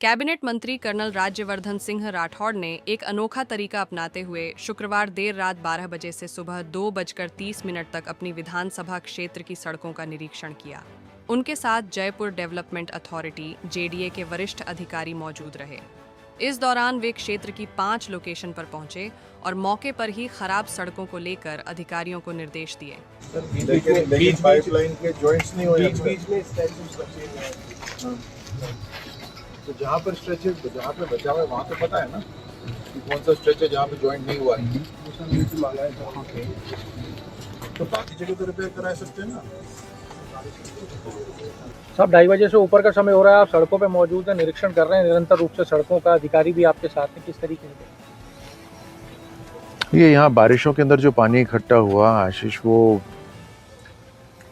Cabinet मंत्री colonel Rajyavardhan Singh Rathore ने एक अनोखा तरीका अपनाते हुए शुक्रवार देर रात 12 बजे से सुबह 2:30 तक अपनी विधानसभा क्षेत्र की सड़कों का निरीक्षण किया। उनके साथ जयपुर डेवलपमेंट अथॉरिटी जेडीए के वरिष्ठ अधिकारी मौजूद रहे। इस दौरान वे क्षेत्र की 5 लोकेशन पर पहुंचे और मौके पर ही खराब सड़कों को लेकर अधिकारियों को निर्देश दिए। लेकिन पाइपलाइन के जॉइंट्स नहीं हुए बीच में स्ट्रेचेस बचे हुए हैं। तो जहाँ पर स्ट्रेचेस जहाँ पे बचा हुआ है वहाँ तो पता है ना कि कौन सा स्ट्रेच है जहाँ पे जॉइंट नहीं हुआ है। तो बाकी जगह तो रिपेयर करा सकते हैं ना। सब 2:30 बजे से ऊपर का समय हो रहा है, आप सड़कों पे मौजूद हैं, निरीक्षण कर रहे हैं निरंतर रूप से सड़कों का। अधिकारी भी आपके साथ हैं, किस तरीके से? ये यहाँ बारिशों के अंदर जो पानी इकट्ठा हुआ आशीष, वो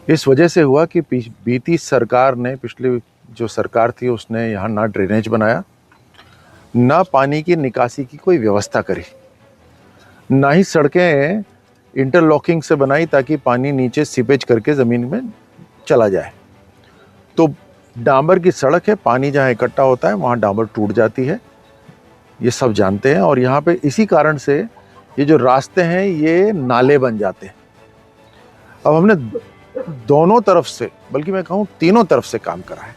इस वजह से हुआ कि बीती सरकार ने, पिछली जो सरकार थी उसने यहाँ ना ड्रेनेज बनाया, ना पानी की निकासी की कोई व्यवस्था करी, ना ही सड़कें इंटरलॉकिंग से बनाई ताकि पानी नीचे सीपेज करके ज़मीन में चला जाए। तो डांबर की सड़क है, पानी जहाँ इकट्ठा होता है वहाँ डांबर टूट जाती है, ये सब जानते हैं। और यहाँ पे इसी कारण से ये जो रास्ते हैं ये नाले बन जाते हैं। अब हमने दोनों तरफ से, बल्कि मैं कहूँ तीनों तरफ से काम करा है।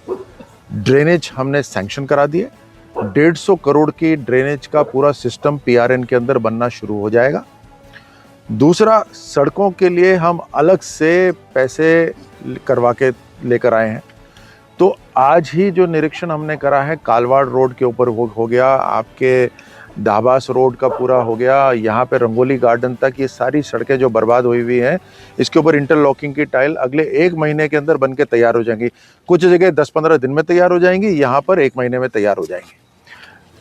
ड्रेनेज हमने सैंक्शन करा दिए, 150 करोड़ की ड्रेनेज का पूरा सिस्टम पीआरएन के अंदर बनना शुरू हो जाएगा। दूसरा, सड़कों के लिए हम अलग से पैसे करवा के लेकर आए हैं। तो आज ही जो निरीक्षण हमने करा है कालवाड़ रोड के ऊपर हो गया, आपके दाबास रोड का पूरा हो गया, यहाँ पे रंगोली गार्डन तक, ये सारी सड़कें जो बर्बाद हुई हैं इसके ऊपर इंटरलॉकिंग की टाइल अगले 1 महीने के अंदर बन के तैयार हो जाएंगी। कुछ जगह 10-15 दिन में तैयार हो जाएंगी, यहाँ पर 1 महीने में तैयार हो जाएंगी।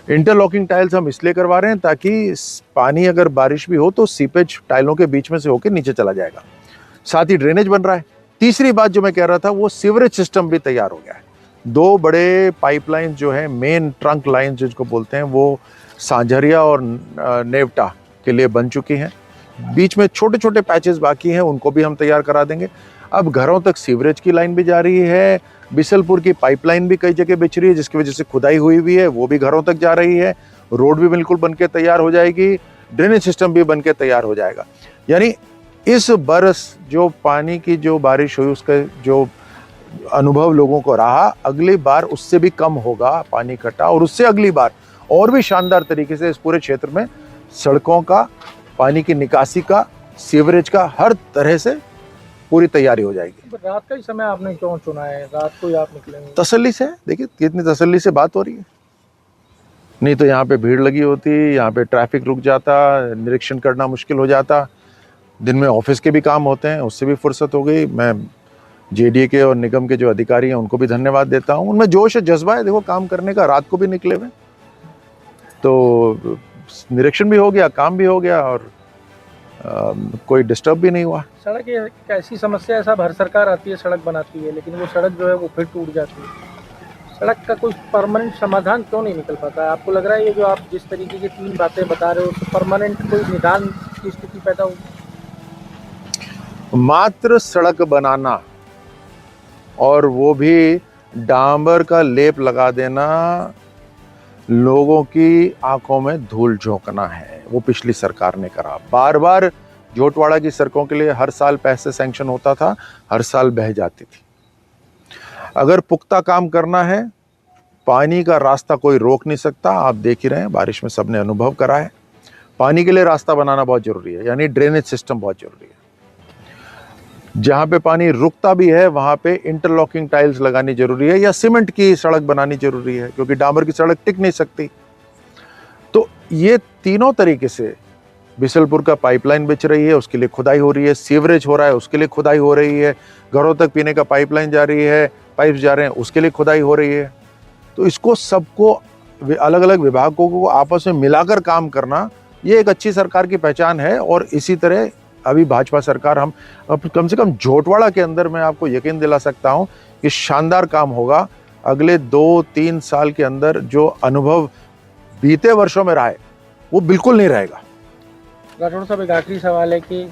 इंटरलॉकिंग टाइल्स हम इसलिए करवा रहे हैं ताकि पानी अगर बारिश भी हो तो सीपेज टाइलों के बीच में से होकर नीचे चला जाएगा। साथ ही ड्रेनेज बन रहा है। तीसरी बात जो मैं कह रहा था, वो सीवरेज सिस्टम भी तैयार हो गया है। 2 बड़े पाइपलाइन जो है, मेन ट्रंक लाइन जिसको बोलते हैं, वो सांझरिया और नेवटा के लिए बन चुकी हैं। बीच में छोटे छोटे पैचेस बाकी हैं, उनको भी हम तैयार करा देंगे। अब घरों तक सीवरेज की लाइन भी जा रही है, बिसलपुर की पाइपलाइन भी कई जगह बिछ रही है जिसकी वजह से खुदाई हुई है, वो भी घरों तक जा रही है। रोड भी बिल्कुल बन के तैयार हो जाएगी, ड्रेनेज सिस्टम भी बन के तैयार हो जाएगा। यानी इस बरस जो पानी की जो बारिश हुई उसका जो अनुभव लोगों को रहा, अगली बार उससे भी कम होगा पानी इकट्ठा, और उससे अगली बार और भी शानदार तरीके से इस पूरे क्षेत्र में सड़कों का, पानी की निकासी का, सीवरेज का, हर तरह से पूरी तैयारी हो जाएगी। रात का ही समय आपने क्यों चुना है? रात को ही आप निकलेंगे? तसल्ली से, देखिए कितनी तसल्ली से बात हो रही है। नहीं तो यहाँ पे भीड़ लगी होती, यहाँ पे ट्रैफिक रुक जाता, निरीक्षण करना मुश्किल हो जाता। दिन में ऑफिस के भी काम होते हैं, उससे भी फुर्सत हो गई। मैं जेडीए के और निगम के जो अधिकारी हैं उनको भी धन्यवाद देता हूँ। उनमें जोश है, जज्बा है देखो काम करने का। रात को भी निकले हुए, तो निरीक्षण भी हो गया, काम भी हो गया, और कोई डिस्टर्ब भी नहीं हुआ। सड़क एक ऐसी समस्या है, सब हर सरकार आती है सड़क बनाती है, लेकिन वो सड़क जो है वो फिर टूट जाती है। सड़क का कोई परमानेंट समाधान क्यों नहीं निकल पाता है? आपको लग रहा है ये जो आप जिस तरीके की 3 बातें बता रहे हो, तो परमानेंट कोई निदान की स्थिति पैदा होगी? मात्र सड़क बनाना और वो भी डांबर का लेप लगा देना लोगों की आंखों में धूल झोंकना है। वो पिछली सरकार ने करा। बार बार जोटवाड़ा की सड़कों के लिए हर साल पैसे सैंक्शन होता था, हर साल बह जाती थी। अगर पुख्ता काम करना है, पानी का रास्ता कोई रोक नहीं सकता। आप देख ही रहे हैं, बारिश में सबने अनुभव करा है। पानी के लिए रास्ता बनाना बहुत जरूरी है, यानी ड्रेनेज सिस्टम बहुत जरूरी है। जहाँ पे पानी रुकता भी है वहाँ पे इंटरलॉकिंग टाइल्स लगानी जरूरी है, या सीमेंट की सड़क बनानी जरूरी है, क्योंकि डामर की सड़क टिक नहीं सकती। तो ये तीनों तरीके से, बिसलपुर का पाइपलाइन बिछ रही है, उसके लिए खुदाई हो रही है, सीवरेज हो रहा है, उसके लिए खुदाई हो रही है, घरों तक पीने का पाइपलाइन जा रही है, पाइप जा रहे हैं, उसके लिए खुदाई हो रही है। तो इसको सबको, अलग अलग विभागों को आपस में मिलाकर काम करना, ये एक अच्छी सरकार की पहचान है। और इसी तरह अभी भाजपा सरकार, हम कम से कम जोटवाड़ा के अंदर मैं आपको यकीन दिला सकता हूं कि शानदार काम होगा। अगले 2-3 साल के अंदर जो अनुभव बीते वर्षों में रहा है वो बिल्कुल नहीं रहेगा। राठौड़ साहब, एक आखिरी सवाल है कि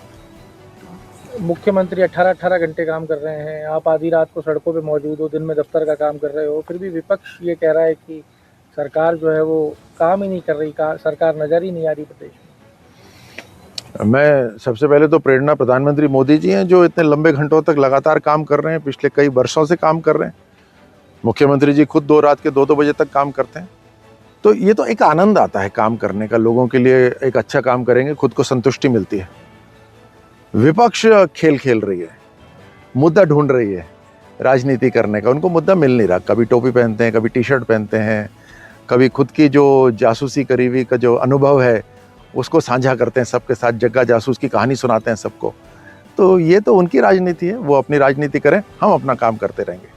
मुख्यमंत्री 18-18 घंटे काम कर रहे हैं, आप आधी रात को सड़कों पे मौजूद हो, दिन में दफ्तर का काम कर रहे हो, फिर भी विपक्ष ये कह रहा है कि सरकार जो है वो काम ही नहीं कर रही, सरकार नज़र ही नहीं आ रही प्रदेश में। मैं सबसे पहले तो प्रेरणा प्रधानमंत्री मोदी जी हैं, जो इतने लंबे घंटों तक लगातार काम कर रहे हैं, पिछले कई वर्षों से काम कर रहे हैं। मुख्यमंत्री जी खुद 2 रात के 2-2 बजे तक काम करते हैं। तो ये तो एक आनंद आता है काम करने का, लोगों के लिए एक अच्छा काम करेंगे, खुद को संतुष्टि मिलती है। विपक्ष खेल खेल रही है, मुद्दा ढूंढ रही है राजनीति करने का, उनको मुद्दा मिल नहीं रहा। कभी टोपी पहनते हैं, कभी टी शर्ट पहनते हैं, कभी खुद की जो जासूसी करी हुई का जो अनुभव है उसको साझा करते हैं सबके साथ, जग्गा जासूस की कहानी सुनाते हैं सबको। तो ये तो उनकी राजनीति है, वो अपनी राजनीति करें, हम अपना काम करते रहेंगे।